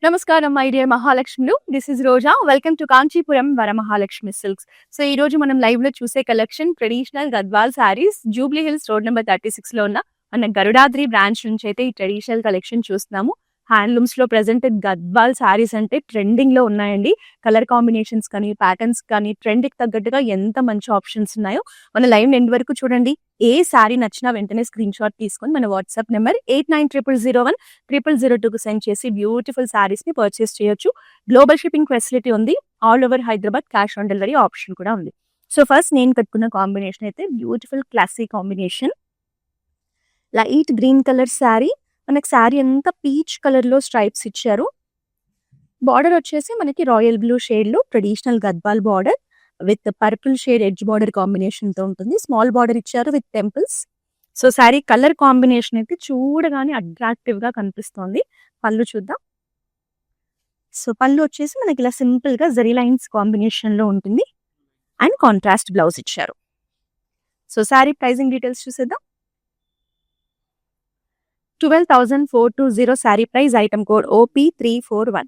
నమస్కారం my dear మహాలక్ష్మిలు. This is Roja. Welcome to Kanchipuram Varamahalakshmi silks. So ఈ రోజు మనం లైవ్ లో చూసే collection traditional Gadwal saris. Jubilee Hills road number 36 లో ఉన్న మన గరుడాద్రి బ్రాంచ్ నుంచి అయితే ఈ ట్రెడిషనల్ కలెక్షన్ చూస్తున్నాము. హ్యాండ్లూమ్స్ లో ప్రెసెంట్ గద్వాల్ శారీస్ అంటే ట్రెండింగ్ లో ఉన్నాయండి. కలర్ కాంబినేషన్స్ కానీ ప్యాటర్న్స్ కానీ ట్రెండ్ కి తగ్గట్టుగా ఎంత మంచి ఆప్షన్స్ ఉన్నాయో మన లైవ్ ఎండ్ వరకు చూడండి. ఏ శారీ నచ్చినా వెంటనే స్క్రీన్ షాట్ తీసుకొని మన వాట్సాప్ నెంబర్ 8900010002 కు సెండ్ చేసి బ్యూటిఫుల్ శారీస్ ని పర్చేస్ చేయొచ్చు. గ్లోబల్ షిప్పింగ్ ఫెసిలిటీ ఉంది. All over Hyderabad cash on delivery option కూడా ఉంది. సో ఫస్ట్ నేను కట్టుకున్న కాంబినేషన్ అయితే beautiful classic combination. Light green colour sari. మనకి శారీ అంతా పీచ్ కలర్ లో స్ట్రైప్స్ ఇచ్చారు. బార్డర్ వచ్చేసి మనకి రాయల్ బ్లూ షేడ్ లో traditional Gadwal border with purple shade edge border combination తో ఉంటుంది. స్మాల్ బార్డర్ ఇచ్చారు with temples. So sari colour combination అయితే చూడగానే అట్రాక్టివ్ గా కనిపిస్తోంది. పళ్ళు చూద్దాం. సో పళ్ళు వచ్చేసి మనకి ఇలా సింపుల్ గా జరీ లైన్స్ కాంబినేషన్ లో ఉంటుంది అండ్ కాంట్రాస్ట్ బ్లౌజ్ ఇచ్చారు. సో శారీ ప్రైజింగ్ డీటెయిల్స్ చూసేద్దాం. 12,420 sari price. Item code OP341.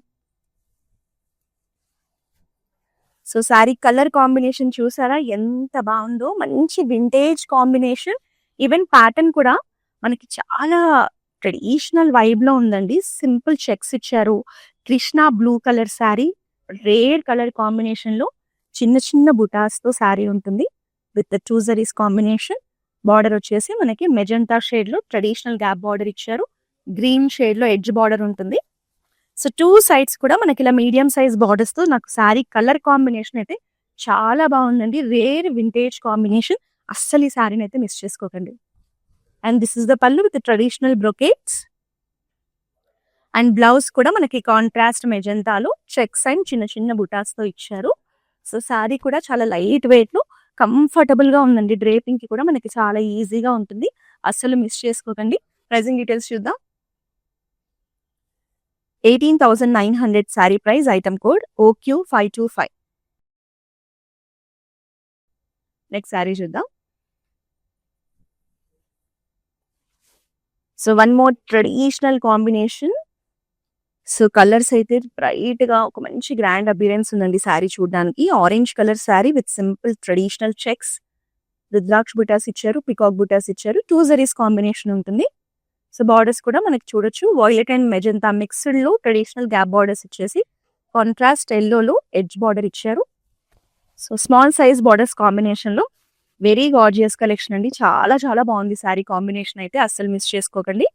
So sari colour combination చూసారా ఎంత బాగుందో. మంచి వింటేజ్ కాంబినేషన్. ఈవెన్ ప్యాటర్న్ కూడా మనకి చాలా ట్రెడిషనల్ వైబ్ లో ఉందండి. సింపుల్ చెక్స్ ఇచ్చారు. Krishna blue colour sari. Rare colour combination లో చిన్న చిన్న బుటాస్ తో శారీ ఉంటుంది విత్ 2 జరీస్ కాంబినేషన్. బార్డర్ వచ్చేసి మనకి మెజెంటా షేడ్ లో ట్రెడిషనల్ గ్యాప్ బార్డర్ ఇచ్చారు. గ్రీన్ షేడ్ లో ఎడ్జ్ బార్డర్ ఉంటుంది. సో 2 సైడ్స్ కూడా మనకి ఇలా మీడియం సైజ్ బార్డర్స్ తో నాకు శారీ కలర్ కాంబినేషన్ అయితే చాలా బాగుందండి. Rare vintage combination. అస్సలు ఈ శారీని అయితే మిస్ చేసుకోకండి. అండ్ దిస్ ఇస్ ద పళ్ళు with traditional brocades. And blouse కూడా మనకి కాంట్రాస్ట్ మెజెంటాలో చెక్స్ అండ్ చిన్న చిన్న బుటాస్ తో ఇచ్చారు. సో శారీ కూడా చాలా లైట్ వెయిట్ లో కంఫర్టబుల్ గా ఉందండి. డ్రేపింగ్ కి కూడా మనకి చాలా ఈజీగా ఉంటుంది. అస్సలు మిస్ చేసుకోకండి. ప్రైజింగ్ డీటెయిల్స్ చూద్దాం. 18,900 sari price. Item code OQ525. Next sari చూద్దాం. So one more traditional combination. So colours అయితే బ్రైట్ గా ఒక మంచి గ్రాండ్ అపియరెన్స్ ఉందండి శారీ చూడడానికి. Orange colour sari with simple traditional checks. Rudraksha butas ఇచ్చారు. పికాక్ బుటాస్ ఇచ్చారు. 2 జరీస్ కాంబినేషన్ ఉంటుంది. సో బార్డర్స్ కూడా మనకి చూడొచ్చు. వాయిలెట్ అండ్ మెజెంతా మిక్స్డ్ లో ట్రెడిషనల్ గ్యాప్ బార్డర్స్ ఇచ్చేసి కాంట్రాస్ట్ ఎల్లోలో ఎడ్జ్ బార్డర్ ఇచ్చారు. So small size borders combination లో వెరీ గార్జియస్ కలెక్షన్ అండి. చాలా చాలా బాగుంది శారీ కాంబినేషన్ అయితే. అస్సలు మిస్ చేసుకోకండి.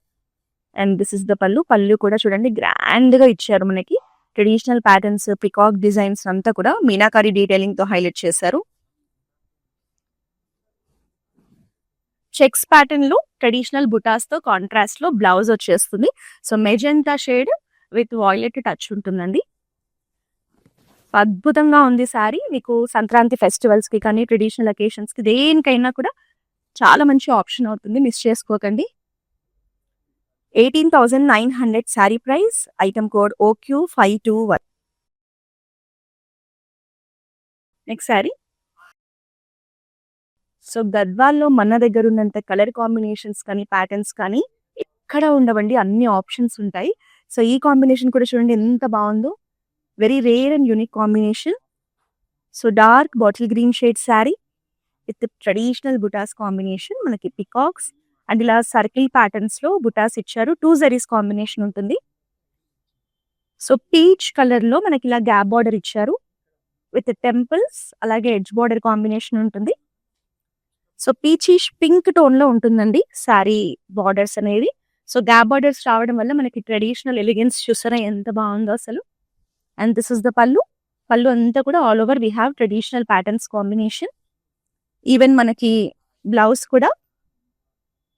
అండ్ దిస్ ఇస్ ద పళ్ళు. పళ్ళు కూడా చూడండి గ్రాండ్ గా ఇచ్చారు. మనకి ట్రెడిషనల్ ప్యాటర్న్స్ పికాక్ డిజైన్స్ అంతా కూడా మీనాకారి డీటెయిలింగ్ తో హైలైట్ చేశారు. చెక్స్ ప్యాటర్న్ లో ట్రెడిషనల్ బుటాస్ తో కాంట్రాస్ట్ లో బ్లౌజ్ వచ్చేస్తుంది. So magenta shade with violet touch ఉంటుందండి. అద్భుతంగా ఉంది శారీ. మీకు సంక్రాంతి ఫెస్టివల్స్ కి కానీ ట్రెడిషనల్ అకేషన్స్ కి దేనికైనా కూడా చాలా మంచి ఆప్షన్ అవుతుంది. మిస్ చేసుకోకండి. 18,900 sari price. Item code OQ521. Next sari. So గద్వాల్లో మన దగ్గర ఉన్నంత కలర్ కాంబినేషన్స్ కానీ ప్యాటర్న్స్ కానీ ఎక్కడ ఉండవండి. అన్ని ఆప్షన్స్ ఉంటాయి. సో ఈ కాంబినేషన్ కూడా చూడండి ఎంత బాగుందో. Very rare and unique combination. So dark bottle green shade saree with traditional butas combination. మనకి పికాక్స్ అండ్ ఇలా సర్కిల్ ప్యాటర్న్స్ లో బుటాస్ ఇచ్చారు. 2 జరీస్ కాంబినేషన్ ఉంటుంది. సో పీచ్ కలర్ లో మనకి ఇలా గ్యాప్ బార్డర్ ఇచ్చారు విత్ టెంపుల్స్. అలాగే ఎడ్జ్ బార్డర్ కాంబినేషన్ ఉంటుంది. సో పీచిష్ పింక్ టోన్ లో ఉంటుందండి శారీ బార్డర్స్ అనేది. సో గ్యాప్ బార్డర్స్ రావడం వల్ల మనకి ట్రెడిషనల్ ఎలిగెన్స్ చూసారా ఎంత బాగుందో అసలు. అండ్ దిస్ ఇస్ ద పళ్ళు. పళ్ళు అంతా కూడా all over we have traditional patterns combination. Even మనకి బ్లౌజ్ కూడా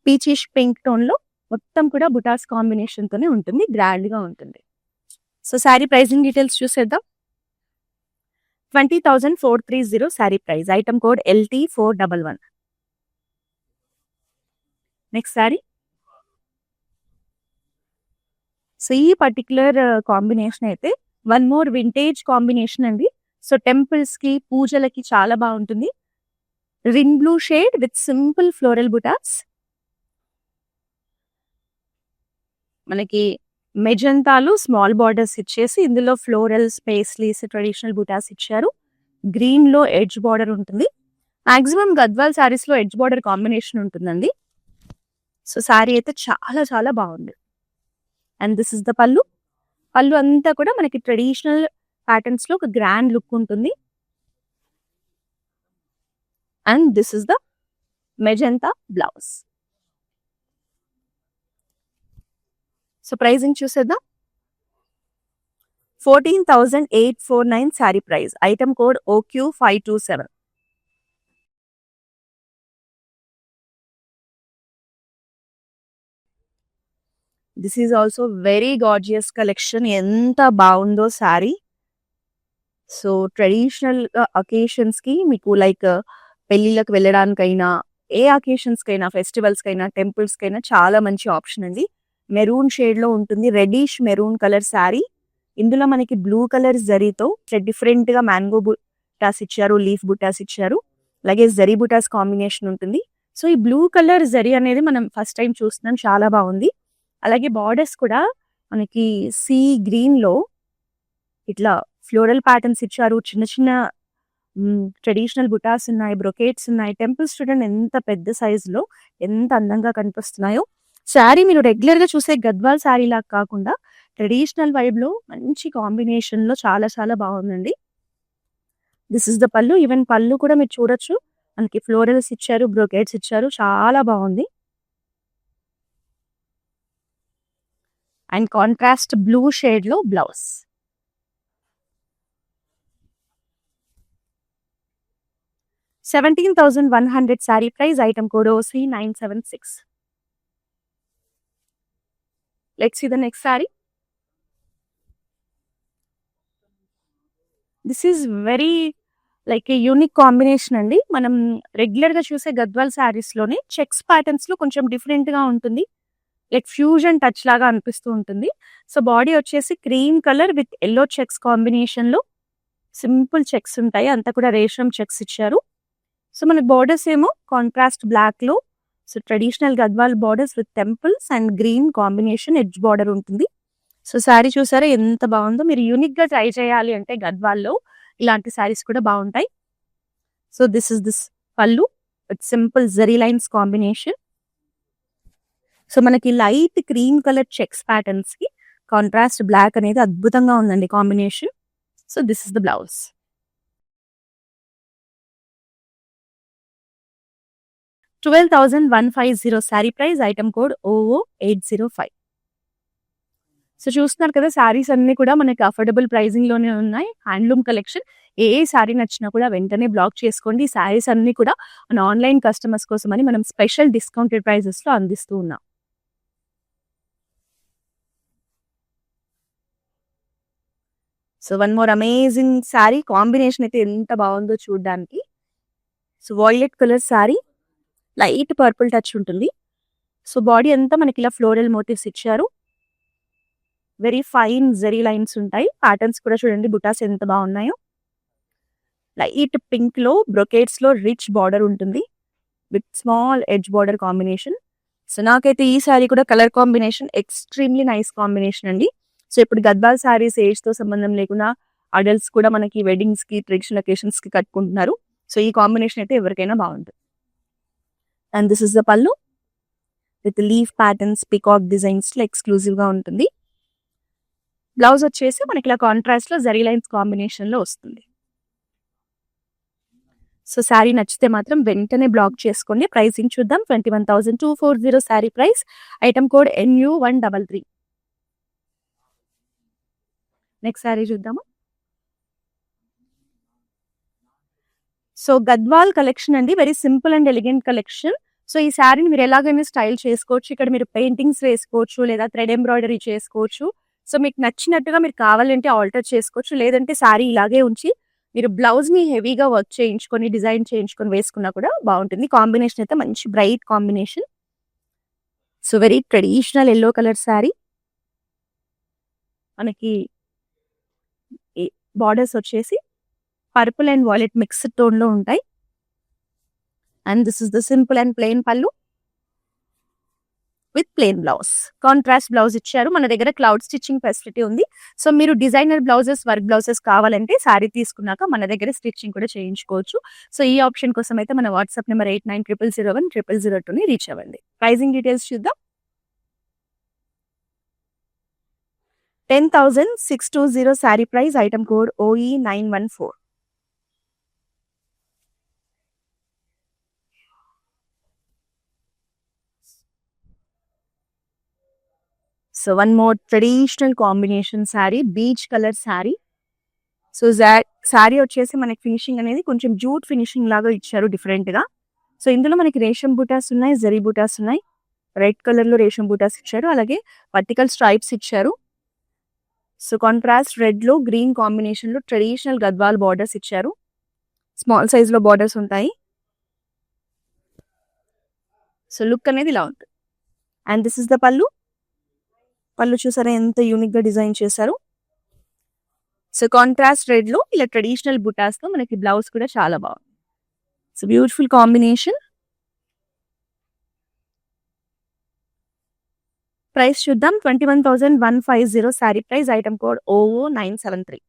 పీచిష్ పింక్ టోన్ లో మొత్తం కూడా బుటాస్ కాంబినేషన్ తోనే ఉంటుంది. గ్రాండ్ గా ఉంటుంది. సో శారీ ప్రైజింగ్ డీటెయిల్స్ చూసేద్దాం. 20,430 sari price. Item code LT411. Next sari. So ఈ పర్టికులర్ కాంబినేషన్ అయితే వన్ మోర్ వింటేజ్ కాంబినేషన్ అండి. సో టెంపుల్స్ కి పూజలకి చాలా బాగుంటుంది. Ring blue shade with simple floral butas. మనకి మెజంతాలో స్మాల్ బార్డర్స్ ఇచ్చేసి ఇందులో ఫ్లోరల్స్, పేస్లీస్, ట్రెడిషనల్ బుటాస్ ఇచ్చారు. గ్రీన్‌లో ఎడ్జ్ బార్డర్ ఉంటుంది. మాక్సిమం గద్వాల్ శారీస్‌లో ఎడ్జ్ బార్డర్ కాంబినేషన్ ఉంటుందండి. సో, శారీ అయితే చాలా చాలా బాగుంది. అండ్ దిస్ ఇస్ ద పల్లు. పల్లు అంతా కూడా మనకి ట్రెడిషనల్ ప్యాటర్న్స్‌లో ఒక గ్రాండ్ లుక్ ఉంటుంది. And this is the magenta blouse. So, pricing చూసేద్దాం. 14,849 saree price. Item code OQ527. This is also very gorgeous collection. ఎంత బాగుందో శారీ. సో, ట్రెడిషనల్ అకేషన్స్‌కి మీకు లైక్ పెళ్ళిళ్ళకి వెళ్ళడానికైనా, ఏ అకేషన్స్‌కైనా, ఫెస్టివల్స్‌కైనా, టెంపుల్స్‌కైనా చాలా మంచి ఆప్షన్ అండి. మెరూన్ షేడ్‌లో ఉంటుంది. Reddish maroon colour sari. ఇందులో మనకి బ్లూ కలర్ జరీతో డిఫరెంట్‌గా మ్యాంగో బుటాస్ ఇచ్చారు, లీఫ్ బుటాస్ ఇచ్చారు. అలాగే జరీ బుటాస్ కాంబినేషన్ ఉంటుంది. సో, ఈ బ్లూ కలర్ జరీ అనేది మనం ఫస్ట్ టైం చూస్తున్నాం. చాలా బాగుంది. అలాగే బార్డర్స్ కూడా మనకి సీ గ్రీన్‌లో ఇట్లా ఫ్లోరల్ ప్యాటర్న్స్ ఇచ్చారు. చిన్న చిన్న ట్రెడిషనల్ బుటాస్ ఉన్నాయి, బ్రొకేట్స్ ఉన్నాయి. టెంపుల్స్ చూడండి ఎంత పెద్ద సైజులో ఎంత అందంగా కనిపిస్తున్నాయో. శారీ మీరు రెగ్యులర్‌గా చూసే గద్వాల్ శారీ లాగా కాకుండా ట్రెడిషనల్ వైబ్‌లో మంచి కాంబినేషన్‌లో చాలా చాలా బాగుందండి. దిస్ ఇస్ ద పల్లు. ఈవెన్ పల్లు కూడా మీరు చూడొచ్చు. మనకి ఫ్లోరల్స్ ఇచ్చారు, బ్రొకేట్స్ ఇచ్చారు. చాలా బాగుంది. అండ్ కాంట్రాస్ట్ బ్లూ షేడ్‌లో blouse. 17,100 saree price. Item code OC976. Let's see the next saree. This is very like a unique combination అండి. మనం రెగ్యులర్‌గా చూసే గద్వాల్ శారీస్‌లోనే చెక్స్ ప్యాటర్న్స్‌లో కొంచెం డిఫరెంట్‌గా ఉంటుంది. లైక్ ఫ్యూజన్ టచ్ లాగా అనిపిస్తూ ఉంటుంది. సో, బాడీ వచ్చేసి cream colour with yellow checks కాంబినేషన్‌లో సింపుల్ చెక్స్ ఉంటాయి. అంతా కూడా రేషం చెక్స్ ఇచ్చారు. సో, మనకి బార్డర్స్ ఏమో కాంట్రాస్ట్ బ్లాక్‌లో so, traditional Gadwal borders with temples and green combination edge border ఉంటుంది. సో, శారీ చూసారా ఎంత బాగుందో. మీరు యూనిక్‌గా ట్రై చేయాలి అంటే గద్వాల్‌లో ఇలాంటి శారీస్ కూడా బాగుంటాయి. So, this is this pallu with simple zari lines combination. So, మనకి లైట్ క్రీమ్ కలర్ చెక్స్ ప్యాటర్న్స్‌కి కాంట్రాస్ట్ బ్లాక్ అనేది అద్భుతంగా ఉందండి combination. So, this is the blouse. 12,150 sari price. Item code OO805. So, చూస్తున్నారు కదా శారీస్ అన్నీ కూడా మనకి అఫోర్డబుల్ ప్రైజింగ్‌లోనే ఉన్నాయి. Handloom collection. ఏ శారీ నచ్చినా కూడా వెంటనే బ్లాక్ చేసుకోండి. ఈ శారీస్ అన్నీ కూడా మన ఆన్‌లైన్ కస్టమర్స్ కోసమని మనం స్పెషల్ డిస్కౌంటెడ్ ప్రైజెస్‌లో అందిస్తూ ఉన్నాం. So, one more amazing sari. Combination అయితే ఎంత బాగుందో చూడ్డానికి. So, violet colour sari. Light purple touch ఉంటుంది. సో, బాడీ అంతా మనకి ఇలా ఫ్లోరల్ మోటివ్స్ ఇచ్చారు. వెరీ ఫైన్ జరీ లైన్స్ ఉంటాయి. ప్యాటర్న్స్ కూడా చూడండి బుటాస్ ఎంత బాగున్నాయో. లైట్ పింక్‌లో బ్రొకేట్స్‌లో రిచ్ బార్డర్ ఉంటుంది. With small edge border combination. So, నాకైతే ఈ శారీ కూడా colour combination extremely nice combination అండి. సో, ఇప్పుడు గద్వాల్ శారీస్ ఏజ్‌తో సంబంధం లేకుండా అడల్ట్స్ కూడా మనకి వెడ్డింగ్స్‌కి, ట్రెడిషనల్ అకేషన్స్‌కి కట్టుకుంటున్నారు. సో, ఈ కాంబినేషన్ అయితే ఎవరికైనా బాగుంటుంది. And this is the pallu with leaf patterns, peacock డిజైన్స్‌లో ఎక్స్‌క్లూజివ్‌గా ఉంటుంది. బ్లౌజ్ వచ్చేసి మనకి ఇలా కాంట్రాస్ట్‌లో జరీ లైన్స్ కాంబినేషన్‌లో వస్తుంది. సో, శారీ నచ్చితే మాత్రం వెంటనే బ్లాక్ చేసుకోండి. ప్రైసింగ్ చూద్దాం. 21,240 sari price. Item code NU133. Next sari చూద్దాము. సో, గద్వాల్ కలెక్షన్ అండి. Very simple and elegant collection. So, ఈ శారీని మీరు ఎలాగైనా స్టైల్ చేసుకోవచ్చు. ఇక్కడ మీరు పెయింటింగ్స్ వేసుకోవచ్చు లేదా థ్రెడ్ ఎంబ్రాయిడరీ చేసుకోవచ్చు. సో, మీకు నచ్చినట్టుగా మీరు కావాలంటే ఆల్టర్ చేసుకోవచ్చు. లేదంటే శారీ ఇలాగే ఉంచి మీరు బ్లౌజ్‌ని హెవీగా వర్క్ చేయించుకొని, డిజైన్ చేయించుకొని వేసుకున్నా కూడా బాగుంటుంది. కాంబినేషన్ అయితే మంచి bright combination. So, very traditional yellow colour sari. మనకి ఈ బార్డర్స్ వచ్చేసి పర్పుల్ అండ్ వాయిలెట్ మిక్స్డ్ టోన్‌లో ఉంటాయి. And this is the simple and plain pallu with plain blouse. Contrast blouse ఇచ్చారు. మన దగ్గర క్లౌడ్ స్టిచ్చింగ్ ఫెసిలిటీ ఉంది. సో మీరు డిజైనర్ బ్లౌజెస్, వర్క్ బ్లౌజెస్ కావాలంటే శారీ తీసుకున్నాక మన దగ్గర స్టిచ్చింగ్ కూడా చేయించుకోవచ్చు. సో ఈ ఆప్షన్ కోసం అయితే మన వాట్సాప్ నెంబర్ 8900010002ని రీచ్ అవ్వండి. ప్రైజింగ్ డీటెయిల్స్ చూద్దాం. 10,620 sari price, item code OE914. So one more traditional combination sari, beach colour sari. So sari వచ్చేసి మనకి ఫినిషింగ్ అనేది కొంచెం జూట్ ఫినిషింగ్ లాగా ఇచ్చారు డిఫరెంట్ గా. సో ఇందులో మనకి రేషం బూటాస్ ఉన్నాయి, జరీ బూటాస్ ఉన్నాయి. రెడ్ కలర్ లో రేషం బూటాస్ ఇచ్చారు, అలాగే వర్టికల్ స్ట్రైప్స్ ఇచ్చారు. సో కాంట్రాస్ట్ రెడ్ లో గ్రీన్ కాంబినేషన్ లో ట్రెడిషనల్ గద్వాల్ బార్డర్స్ ఇచ్చారు. స్మాల్ సైజ్ లో బార్డర్స్ ఉంటాయి. సో లుక్ అనేది ఇలా ఉంటుంది. అండ్ దిస్ ఇస్ ద పళ్ళు. పళ్ళు చూసారా ఎంత యూనిక్ గా డిజైన్ చేశారు. సో కాంట్రాస్ట్ రెడ్ లో ఇలా ట్రెడిషనల్ బుటాస్ తో మనకి బ్లౌజ్ కూడా చాలా బాగుంది. So beautiful combination. ప్రైస్ చూద్దాం. 21,150 sari price, item code OO973.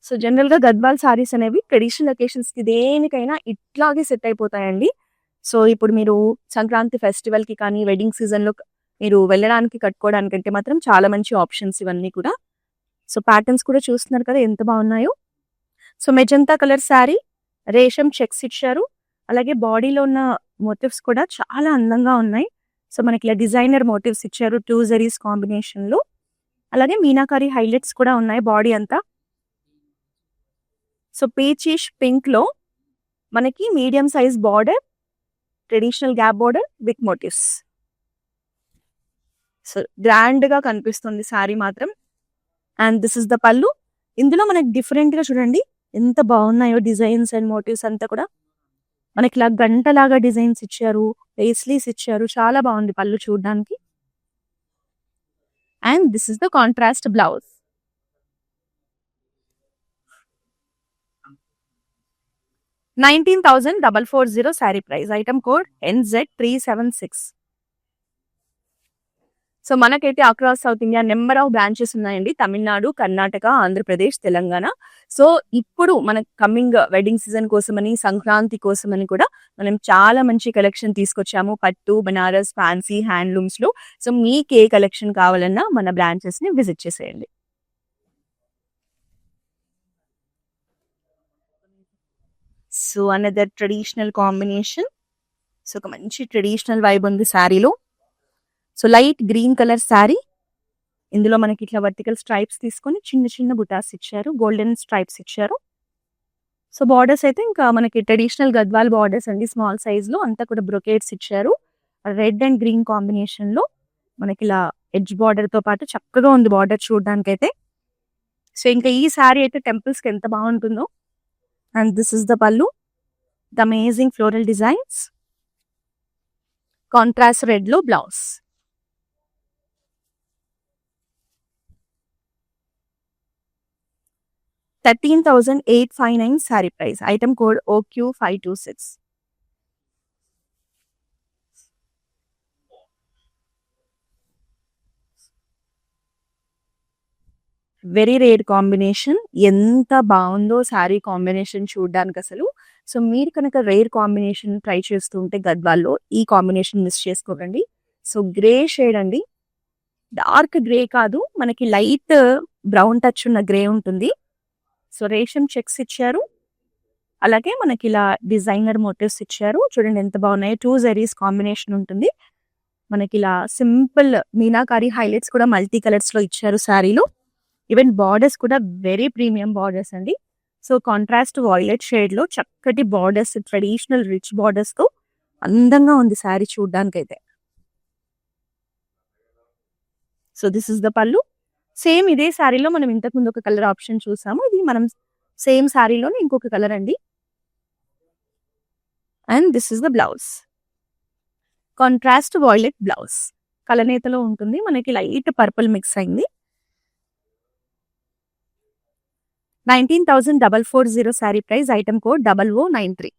So general గా గద్వాల్ సారీస్ అనేవి ట్రెడిషనల్ అకేషన్స్ కి దేనికైనా ఇట్లాగే సెట్ అయిపోతాయండి. సో ఇప్పుడు మీరు సంక్రాంతి ఫెస్టివల్ కి కానీ, వెడ్డింగ్ సీజన్ లో మీరు వెళ్ళడానికి కట్టుకోవడానికంటే మాత్రం చాలా మంచి ఆప్షన్స్ ఇవన్నీ కూడా. సో ప్యాటర్న్స్ కూడా చూస్తున్నారు కదా ఎంత బాగున్నాయో. So magenta colour sari, resham checks ఇచ్చారు. అలాగే బాడీలో ఉన్న మోటివ్స్ కూడా చాలా అందంగా ఉన్నాయి. సో మనకి ఇలా డిజైనర్ మోటివ్స్ ఇచ్చారు 2 జరీస్ కాంబినేషన్ లో. అలాగే మీనాకారి హైలైట్స్ కూడా ఉన్నాయి బాడీ అంతా. సో పీచిష్ పింక్ లో మనకి medium size border, traditional gap border with motifs. So grand గా కనిపిస్తుంది శారీ మాత్రం. అండ్ దిస్ ఇస్ ద పళ్ళు. ఇందులో మనకి డిఫరెంట్ గా చూడండి ఎంత బాగున్నాయో డిజైన్స్ అండ్ మోటివ్స్ అంతా కూడా. మనకి ఇలా గంటలాగా డిజైన్స్ ఇచ్చారు, పేస్లీస్ ఇచ్చారు. చాలా బాగుంది పళ్ళు చూడడానికి. And this is the contrast blouse. $19,440 sari price, item code NZ376. So మనకైతే across South India number of branches ఉన్నాయండి. తమిళనాడు, కర్ణాటక, ఆంధ్రప్రదేశ్, తెలంగాణ. సో ఇప్పుడు మన కమింగ్ వెడ్డింగ్ సీజన్ కోసమని, సంక్రాంతి కోసమని కూడా మనం చాలా మంచి కలెక్షన్ తీసుకొచ్చాము. పట్టు, బనారస్, ఫ్యాన్సీ, హ్యాండ్లూమ్స్ లో. సో మీకు ఏ కలెక్షన్ కావాలన్నా మన బ్రాంచెస్ ని విజిట్ చేసేయండి. So another traditional combination. So ఒక మంచి ట్రెడిషనల్ వైబ్ ఉంది శారీలో. So light green colour sari. ఇందులో మనకి ఇట్లా వర్టికల్ స్ట్రైప్స్ తీసుకొని చిన్న చిన్న బుటాస్ ఇచ్చారు, గోల్డెన్ స్ట్రైప్స్ ఇచ్చారు. సో బార్డర్స్ అయితే ఇంకా మనకి ట్రెడిషనల్ గద్వాల్ బార్డర్స్ అండి, స్మాల్ సైజ్ లో. అంతా కూడా బ్రొకేట్స్ ఇచ్చారు. రెడ్ అండ్ గ్రీన్ కాంబినేషన్ లో మనకి ఇలా ఎడ్జ్ బార్డర్ తో పాటు చక్కగా ఉంది బార్డర్ చూడడానికి అయితే. సో ఇంకా ఈ శారీ అయితే టెంపుల్స్ కి ఎంత బాగుంటుందో. And this is the pallu, the amazing floral designs. Contrast red లో blouse. $13,859 sari price, item code OQ526. Very rare combination. ఎంత బాగుందో శారీ కాంబినేషన్ చూడడానికి అసలు. సో మీరు కనుక రేర్ కాంబినేషన్ ట్రై చేస్తూ ఉంటే గద్వాల్లో ఈ కాంబినేషన్ మిస్ చేసుకోకండి. సో గ్రే షేడ్ అండి, డార్క్ గ్రే కాదు, మనకి లైట్ బ్రౌన్ టచ్ ఉన్న గ్రే ఉంటుంది. సో రేషం చెక్స్ ఇచ్చారు. అలాగే మనకి ఇలా డిజైనర్ మోటివ్స్ ఇచ్చారు. చూడండి ఎంత బాగున్నాయి. 2 జరీస్ కాంబినేషన్ ఉంటుంది. మనకి ఇలా సింపుల్ మీనాకారి హైలైట్స్ కూడా మల్టీ కలర్స్ లో ఇచ్చారు శారీలో. ఈవెన్ బార్డర్స్ కూడా వెరీ ప్రీమియం బార్డర్స్ అండి. సో కాంట్రాస్ట్ వాయిలెట్ షేడ్ లో చక్కటి బార్డర్స్, ట్రెడిషనల్ రిచ్ బార్డర్స్ తో అందంగా ఉంది శారీ చూడడానికైతే. So this is the pallu. Same ఇదే శారీలో మనం ఇంతకు ముందు ఒక కలర్ ఆప్షన్ చూసాము. ఇది మనం సేమ్ శారీలోనే ఇంకొక కలర్ అండి. And this is the blouse. Contrast violet blouse, కలనేతలో ఉంటుంది. మనకి లైట్ పర్పుల్ మిక్స్ అయింది. 19,440 sari price, item code 0093.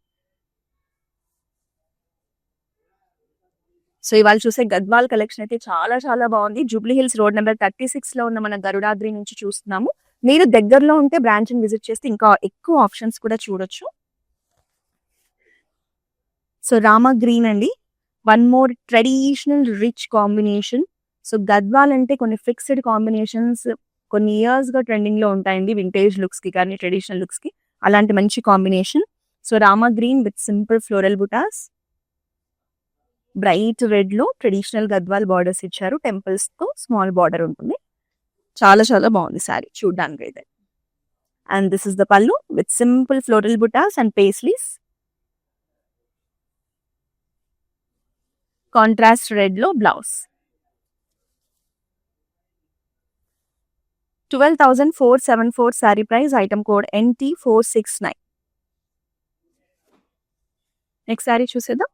So ఇవాళ చూసే గద్వాల్ కలెక్షన్ అయితే చాలా చాలా బాగుంది. జూబ్లీ హిల్స్ రోడ్ నెంబర్ 36 లో ఉన్న మన గరుడాద్రి నుంచి చూస్తున్నాము. మీరు దగ్గరలో ఉంటే బ్రాంచ్ ని విజిట్ చేస్తే ఇంకా ఎక్కువ ఆప్షన్స్ కూడా చూడొచ్చు. సో రామా గ్రీన్ అండి, one more traditional rich combination. So Gadwal అంటే కొన్ని ఫిక్స్డ్ కాంబినేషన్స్ కొన్ని ఇయర్స్ గా ట్రెండింగ్ లో ఉంటాయండి, వింటేజ్ లుక్స్ కి కానీ ట్రెడిషనల్ లుక్స్ కి. అలాంటి మంచి combination. So Rama green with simple floral butas, bright red లో ట్రెడిషనల్ గద్వాల్ బార్డర్స్ ఇచ్చారు, టెంపుల్స్ తో స్మాల్ బార్డర్ ఉంటుంది. చాలా చాలా బాగుంది సారీ చూడడానికి అయితే. And this is the pallu with simple floral butas and paisleys. Contrast red లో blouse. 12,474 sari price, item code NT469. Next sari చూసేద్దాం.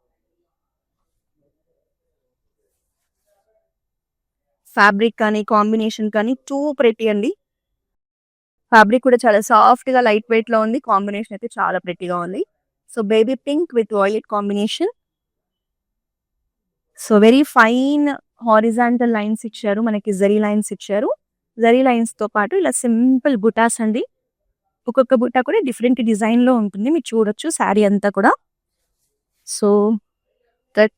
ఫ్యాబ్రిక్ కానీ కాంబినేషన్ కానీ టూ ప్రెటీ అండి. ఫ్యాబ్రిక్ కూడా చాలా సాఫ్ట్ గా లైట్ వెయిట్ లో ఉంది, కాంబినేషన్ అయితే చాలా ప్రెటీగా ఉంది. So baby pink with violet combination. So very fine horizontal lines ఇచ్చారు, మనకి జరీ లైన్స్ ఇచ్చారు. జరీ లైన్స్ తో పాటు ఇలా సింపుల్ బుటాస్ అండి. ఒక్కొక్క బుటా కూడా డిఫరెంట్ డిజైన్ లో ఉంటుంది, మీరు చూడొచ్చు శారీ అంతా కూడా. సో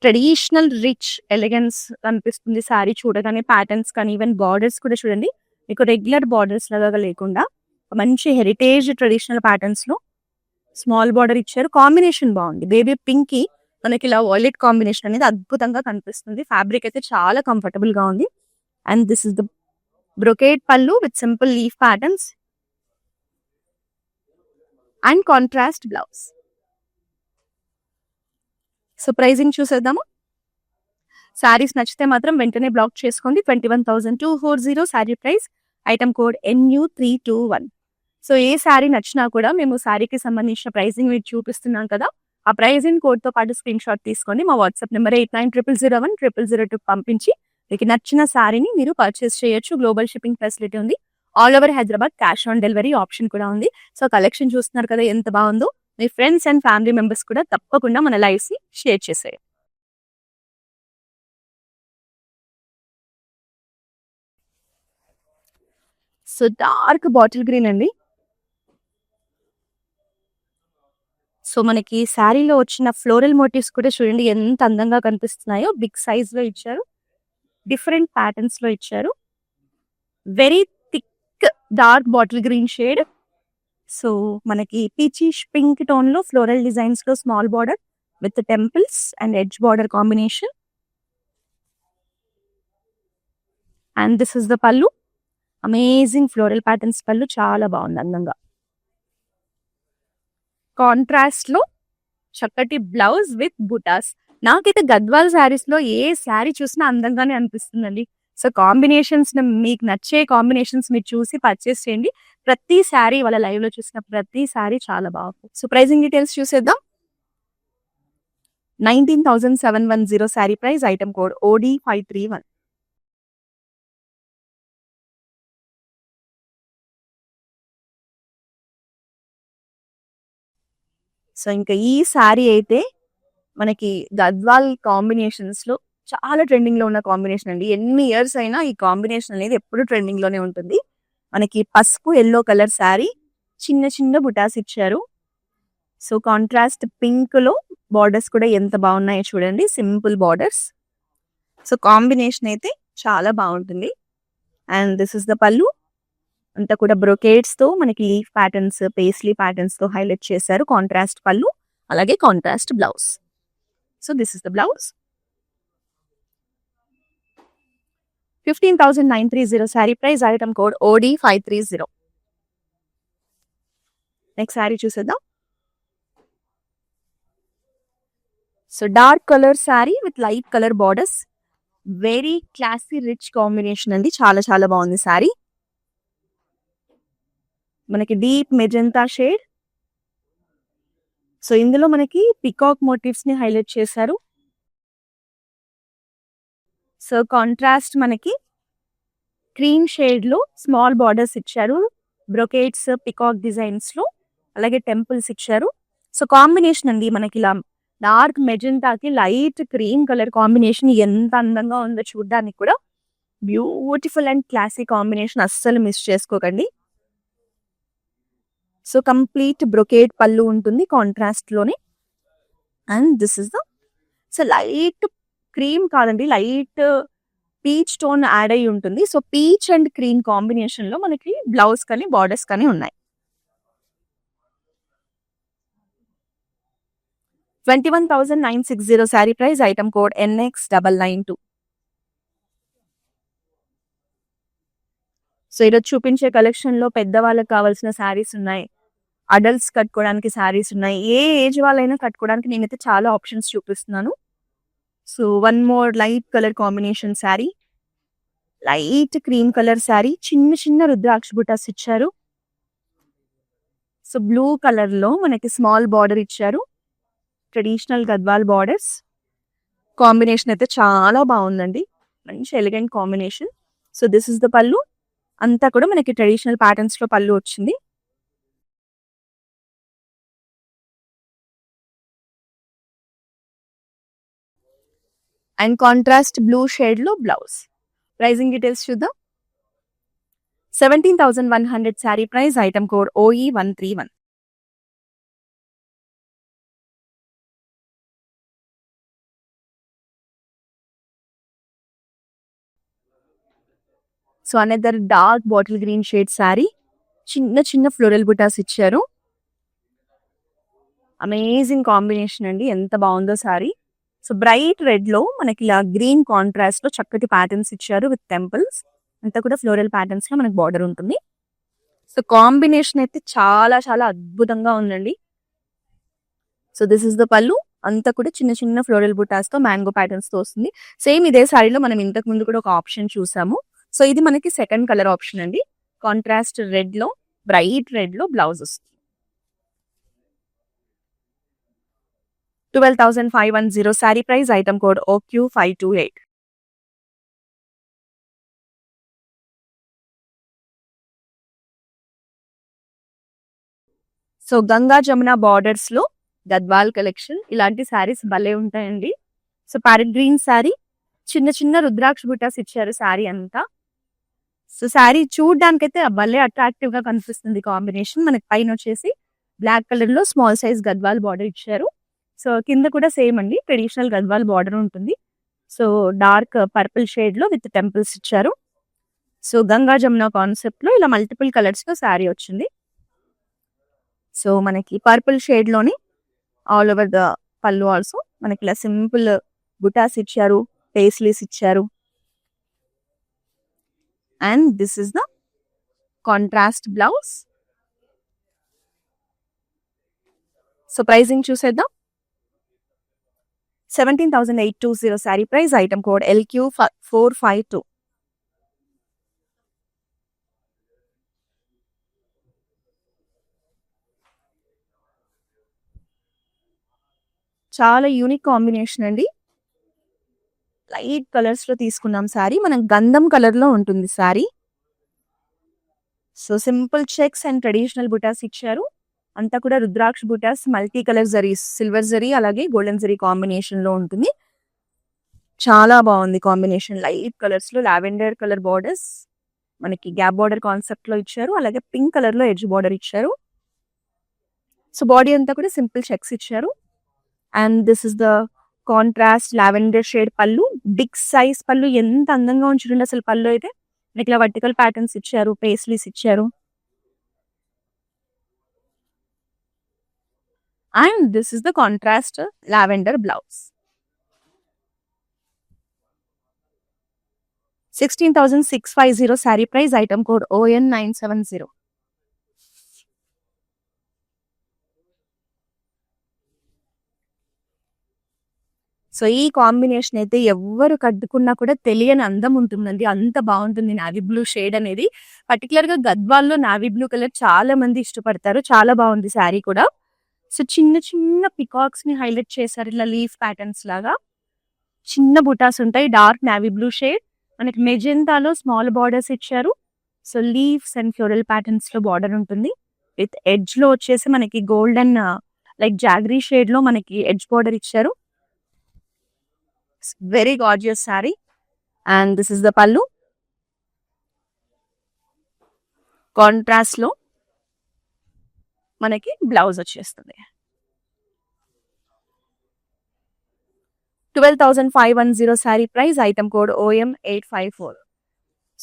ట్రెడిషనల్ రిచ్ ఎలిగెన్స్ కనిపిస్తుంది శారీ చూడగానే. ప్యాటర్న్స్ కానీ ఈవెన్ బార్డర్స్ కూడా చూడండి, మీకు రెగ్యులర్ బార్డర్స్ లాగా లేకుండా మంచి హెరిటేజ్ ట్రెడిషనల్ ప్యాటర్న్స్ లో స్మాల్ బార్డర్ ఇచ్చారు. కాంబినేషన్ బాగుంది, బేబీ పింక్ కి మనకి ఇలా వాయిలెట్ కాంబినేషన్ అనేది అద్భుతంగా కనిపిస్తుంది. ఫ్యాబ్రిక్ అయితే చాలా కంఫర్టబుల్ గా ఉంది. And this is the brocade pallu with simple leaf patterns and contrast blouse. So pricing చూసేద్దాము. శారీస్ నచ్చితే మాత్రం వెంటనే బ్లాక్ చేసుకోండి. 21,240 sari price, item code NU321. So ఏ శారీ నచ్చినా కూడా మేము శారీకి సంబంధించిన ప్రైజింగ్ మీరు చూపిస్తున్నాం కదా, ఆ ప్రైజింగ్ కోడ్ తో పాటు స్క్రీన్ షాట్ తీసుకోండి. మా వాట్సాప్ నెంబర్ 8900010002 పంపించి మీకు నచ్చిన శారీని మీరు పర్చేస్ చేయొచ్చు. గ్లోబల్ షిప్పింగ్ ఫెసిలిటీ ఉంది. All over Hyderabad cash on delivery option కూడా ఉంది. సో కలెక్షన్ చూస్తున్నారు కదా ఎంత బాగుందో. మీ ఫ్రెండ్స్ అండ్ ఫ్యామిలీ మెంబర్స్ కూడా తప్పకుండా మన లైవ్స్ ని షేర్ చేసేయండి. సో డార్క్ బాటిల్ గ్రీన్ అండి. సో మనకి శారీలో వచ్చిన ఫ్లోరల్ మోటివ్స్ కూడా చూడండి ఎంత అందంగా కనిపిస్తున్నాయో. బిగ్ సైజ్ లో ఇచ్చారు, డిఫరెంట్ ప్యాటర్న్స్ లో ఇచ్చారు. Very thick dark bottle green shade. So మనకి పీచిష్ పింక్ టోన్ లో ఫ్లోరల్ డిజైన్స్ లో small border with temples and edge border combination. And this is the పల్లు, అమేజింగ్ ఫ్లోరల్ ప్యాటర్న్స్ పల్లు, చాలా బాగుంది అందంగా. కాంట్రాస్ట్ లో చక్కటి బ్లౌజ్ విత్ బుటాస్. నాకైతే గద్వాల్ శారీస్ లో ఏ శారీ చూసినా అందంగానే అనిపిస్తుందండి. సో కాంబినేషన్స్ మీకు నచ్చే కాంబినేషన్స్ మీరు చూసి పర్చేస్ చేయండి. ప్రతి శారీ వాళ్ళ లైవ్ లో చూసిన ప్రతి శారీ చాలా బాగుంది. సో ప్రైజింగ్ డీటెయిల్స్ చూసేద్దాం. 19,710 sari price, item code OD531. So ఇంకా ఈ శారీ అయితే మనకి గద్వాల్ కాంబినేషన్స్ లో చాలా ట్రెండింగ్ లో ఉన్న కాంబినేషన్ అండి. ఎన్ని ఇయర్స్ అయినా ఈ కాంబినేషన్ అనేది ఎప్పుడు ట్రెండింగ్ లోనే ఉంటుంది. మనకి పసుపు ఎల్లో కలర్ శారీ, చిన్న చిన్న బుటాస్ ఇచ్చారు. సో కాంట్రాస్ట్ పింక్ లో బార్డర్స్ కూడా ఎంత బాగున్నాయో చూడండి, సింపుల్ బార్డర్స్. సో కాంబినేషన్ అయితే చాలా బాగుంటుంది. అండ్ దిస్ ఇస్ ద పల్లు, అంతా కూడా బ్రొకేట్స్ తో మనకి లీఫ్ ప్యాటర్న్స్, పేస్లీ ప్యాటర్న్స్ తో హైలైట్ చేశారు. కాంట్రాస్ట్ పల్లు అలాగే contrast blouse. So this is the blouse. 15,930 sari price, item code OD530. Next sari చూసేద్దాం. So dark colour sari with light colour borders, very classy rich combination అండి. చాలా చాలా బాగుంది శారీ. మనకి డీప్ మెజెంటా షేడ్. సో ఇందులో మనకి పికాక్ మోటివ్స్ ని హైలైట్ చేశారు. సో కాంట్రాస్ట్ మనకి క్రీమ్ షేడ్ లో స్మాల్ బార్డర్స్ ఇచ్చారు, బ్రొకేట్స్ పికాక్ డిజైన్స్ లో, అలాగే టెంపుల్స్ ఇచ్చారు. సో కాంబినేషన్ అండి మనకి ఇలా డార్క్ మెజెంటాకి లైట్ క్రీమ్ కలర్ కాంబినేషన్ ఎంత అందంగా ఉందో చూడడానికి కూడా. బ్యూటిఫుల్ అండ్ క్లాసీ కాంబినేషన్, అస్సలు మిస్ చేసుకోకండి. సో కంప్లీట్ బ్రొకేడ్ పళ్ళు ఉంటుంది కాంట్రాస్ట్ లోనే. And this is the, so light cream కాదండి, లైట్ పీచ్ టోన్ యాడ్ అయి ఉంటుంది. So peach and cream combination లో మనకి బ్లౌజ్ కానీ బార్డర్స్ కానీ ఉన్నాయి. 21,960 sari price, item code NX992. So ఈరోజు చూపించే కలెక్షన్ లో పెద్దవాళ్ళకి కావాల్సిన శారీస్ ఉన్నాయి, అడల్ట్స్ కట్టుకోవడానికి శారీస్ ఉన్నాయి, ఏ ఏజ్ వాళ్ళైనా కట్టుకోవడానికి నేనైతే చాలా ఆప్షన్స్ చూపిస్తున్నాను. So one more light colour combination sari, light cream colour sari, చిన్న చిన్న రుద్రాక్ష బుటాస్ ఇచ్చారు. సో బ్లూ కలర్ లో మనకి స్మాల్ బార్డర్ ఇచ్చారు, ట్రెడిషనల్ గద్వాల్ బార్డర్స్. కాంబినేషన్ అయితే చాలా బాగుందండి, మంచి elegant combination. So this is the పళ్ళు, అంతా కూడా మనకి ట్రెడిషనల్ ప్యాటర్న్స్ లో పళ్ళు వచ్చింది. అండ్ కాంట్రాస్ట్ బ్లూ షేడ్ లో బ్లౌజ్. ప్రైజింగ్ డీటెయిల్స్ చూద్దాం. 17,100 saree price, item code OE131. So another dark bottle green shade sari, చిన్న చిన్న ఫ్లోరల్ బుటాస్ ఇచ్చారు. అమేజింగ్ కాంబినేషన్ అండి, ఎంత బాగుందో శారీ. సో బ్రైట్ రెడ్ లో మనకి ఇలా గ్రీన్ కాంట్రాస్ట్ లో చక్కటి ప్యాటర్న్స్ ఇచ్చారు విత్ టెంపుల్స్. అంతా కూడా ఫ్లోరల్ ప్యాటర్న్స్ లో మనకి బార్డర్ ఉంటుంది. సో కాంబినేషన్ అయితే చాలా చాలా అద్భుతంగా ఉందండి. సో దిస్ ఇస్ ద పళ్ళు, అంతా కూడా చిన్న చిన్న ఫ్లోరల్ బుటాస్ తో మ్యాంగో ప్యాటర్న్స్ తో వస్తుంది. సేమ్ ఇదే శారీలో మనం ఇంతకు ముందు కూడా ఒక ఆప్షన్ చూసాము. సో ఇది మనకి సెకండ్ కలర్ ఆప్షన్ అండి, కాంట్రాస్ట్ రెడ్ లో, బ్రైట్ రెడ్ లో బ్లౌజ్ వస్తుంది. 12,510 sari price, item code OQ528. So Ganga Jamuna borders లో గద్వాల్ కలెక్షన్, ఇలాంటి శారీస్ భలే ఉంటాయండి. సో ప్యారెట్ గ్రీన్ శారీ, చిన్న చిన్న రుద్రాక్ష బుటాస్ ఇచ్చారు శారీ అంతా. సో శారీ చూడడానికైతే భలే అట్రాక్టివ్ గా కనిపిస్తుంది కాంబినేషన్. మనకి పైన వచ్చేసి బ్లాక్ కలర్ లో స్మాల్ సైజ్ గద్వాల్ బార్డర్ ఇచ్చారు. సో కింద కూడా సేమ్ అండి, ట్రెడిషనల్ గద్వాల్ బార్డర్ ఉంటుంది. సో డార్క్ పర్పుల్ షేడ్ లో విత్ టెంపుల్స్ ఇచ్చారు. సో గంగా జమున కాన్సెప్ట్ లో ఇలా మల్టిపుల్ కలర్స్ లో శారీ వచ్చింది. సో మనకి పర్పుల్ షేడ్ లోని ఆల్ ఓవర్ ద పళ్ళు ఆల్సో మనకి ఇలా సింపుల్ బుటాస్ ఇచ్చారు, పేస్లీస్ ఇచ్చారు. And this is the contrast blouse. So pricing చూసేద్దాం. 17,820 saree price, item code LQ452. చాలా యూనిక్ కాంబినేషన్ అండి, లైట్ కలర్స్ లో తీసుకున్నాం శారీ. మనం గంధం కలర్ లో ఉంటుంది sari. So simple checks and traditional butas ఇచ్చారు. అంతా కూడా rudraksha butas, multi colour zari, silver zari అలాగే గోల్డెన్ జరీ కాంబినేషన్ లో ఉంటుంది. చాలా బాగుంది కాంబినేషన్, లైట్ కలర్స్ లో లావెండర్ కలర్ బార్డర్స్ మనకి గ్యాప్ బార్డర్ కాన్సెప్ట్ లో ఇచ్చారు, అలాగే పింక్ కలర్ లో ఎడ్జ్ బార్డర్ ఇచ్చారు. సో బాడీ అంతా కూడా సింపుల్ చెక్స్ ఇచ్చారు. And this is the contrast lavender shade పళ్ళు, బిగ్ సైజ్ పళ్ళు, ఎంత అందంగా ఉంచుండే అసలు పళ్ళు అయితే. మనకి ఇలా వర్టికల్ ప్యాటర్న్స్ ఇచ్చారు, పేస్లీస్ ఇచ్చారు. And this is the contrast lavender blouse. 16,650 sari price, item code ON970. So ఈ కాంబినేషన్ అయితే ఎవ్వరు కట్టుకున్నా కూడా తెలియని అందం ఉంటుందండి, అంత బాగుంటుంది నావీ బ్లూ షేడ్ అనేది. పర్టికులర్ గా గద్వాల్లో నావీ బ్లూ కలర్ చాలా మంది ఇష్టపడతారు, చాలా బాగుంది శారీ కూడా. సో చిన్న చిన్న పికాక్స్ ని హైలైట్ చేశారు, ఇలా లీఫ్ ప్యాటర్న్స్ లాగా చిన్న బుటాస్ ఉంటాయి. డార్క్ నావీ బ్లూ షేడ్, మనకి మెజెంటాలో స్మాల్ బార్డర్స్ ఇచ్చారు. So leaves and floral patterns లో బార్డర్ ఉంటుంది, విత్ ఎడ్జ్ లో వచ్చేసి మనకి గోల్డెన్ లైక్ జాగరీ షేడ్ లో మనకి ఎడ్జ్ బోర్డర్ ఇచ్చారు. Very gorgeous sari. And this is the పల్లు. కాంట్రాస్ట్ లో మనకి బ్లౌజ్ వచ్చేస్తుంది. 12,510 sari price. Item code OM854.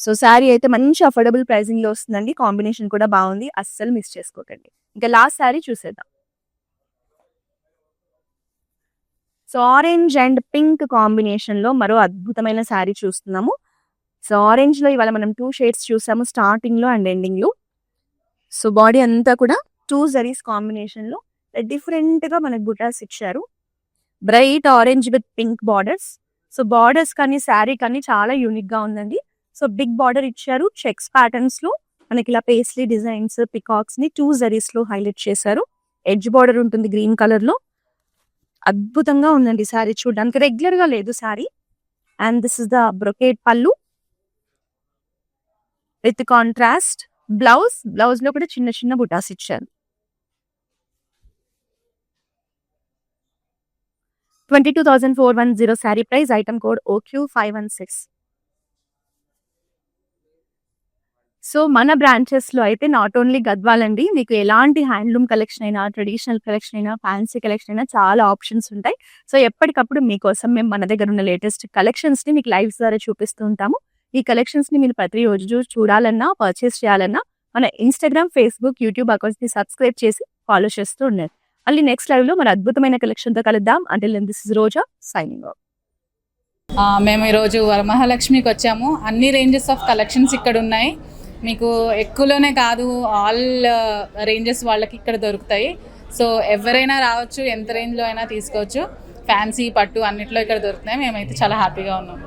So sari అయితే మంచి అఫోర్డబుల్ ప్రైసింగ్ లో వస్తుందండి. కాంబినేషన్ కూడా బాగుంది, అస్సలు మిస్ చేసుకోకండి. ఇంకా లాస్ట్ శారీ చూసేద్దాం. So orange and pink combination లో మరో అద్భుతమైన శారీ చూస్తున్నాము. సో ఆరెంజ్ లో ఇవాళ మనం 2 షేడ్స్ చూసాము, స్టార్టింగ్ లో అండ్ ఎండింగ్ లో. సో బాడీ అంతా కూడా 2 జరీస్ కాంబినేషన్ లో డిఫరెంట్ గా మనకు బుటాస్ ఇచ్చారు. Bright orange with pink borders. So borders కానీ శారీ కానీ చాలా యూనిక్ గా ఉందండి. సో బిగ్ బార్డర్ ఇచ్చారు, చెక్స్ ప్యాటర్న్స్ లో మనకి ఇలా పేస్లీ డిజైన్స్, పికాక్స్ ని 2 జరీస్ లో హైలైట్ చేశారు. ఎడ్జ్ బార్డర్ ఉంటుంది గ్రీన్ కలర్ లో. అద్భుతంగా ఉందండి శారీ, చూడడానికి రెగ్యులర్ గా లేదు sari. And this is the brocade pallu with contrast blouse. Blouse లో కూడా చిన్న చిన్న బుటాస్ ఇచ్చారు. 22,410 sari price. Item code OQ516. So మన బ్రాంచెస్ లో అయితే నాట్ ఓన్లీ గద్వాల్ అండి, మీకు ఎలాంటి హ్యాండ్లూమ్ కలెక్షన్ అయినా, ట్రెడిషనల్ కలెక్షన్ అయినా, ఫ్యాన్సీ కలెక్షన్ అయినా చాలా ఆప్షన్స్ ఉంటాయి. సో ఎప్పటికప్పుడు మీకోసం మేము మన దగ్గర ఉన్న లేటెస్ట్ కలెక్షన్స్ ని మీకు లైవ్స్ ద్వారా చూపిస్తూ ఉంటాము. ఈ కలెక్షన్స్ ని మీరు ప్రతి రోజు చూడాలన్నా, పర్చేస్ చేయాలన్నా మన ఇన్స్టాగ్రామ్, ఫేస్బుక్, యూట్యూబ్ అకౌంట్స్ ని సబ్స్క్రైబ్ చేసి ఫాలో చేస్తూ ఉన్నారు. మళ్ళీ నెక్స్ట్ లైవ్ లో మన అద్భుతమైన కలెక్షన్ తో కలుద్దాం. Until then this is Roja signing off. మేము ఈరోజు వరమహాలక్ష్మికి వచ్చాము. అన్ని రేంజెస్ ఆఫ్ కలెక్షన్స్ ఇక్కడ ఉన్నాయి. మీకు ఎక్కువలోనే కాదు, ఆల్ రేంజెస్ వాళ్ళకి ఇక్కడ దొరుకుతాయి. సో ఎవరైనా రావచ్చు, ఎంత రేంజ్లో అయినా తీసుకోవచ్చు. ఫ్యాన్సీ, పట్టు అన్నిట్లో ఇక్కడ దొరుకుతాయి. మేమైతే చాలా హ్యాపీగా ఉన్నాం.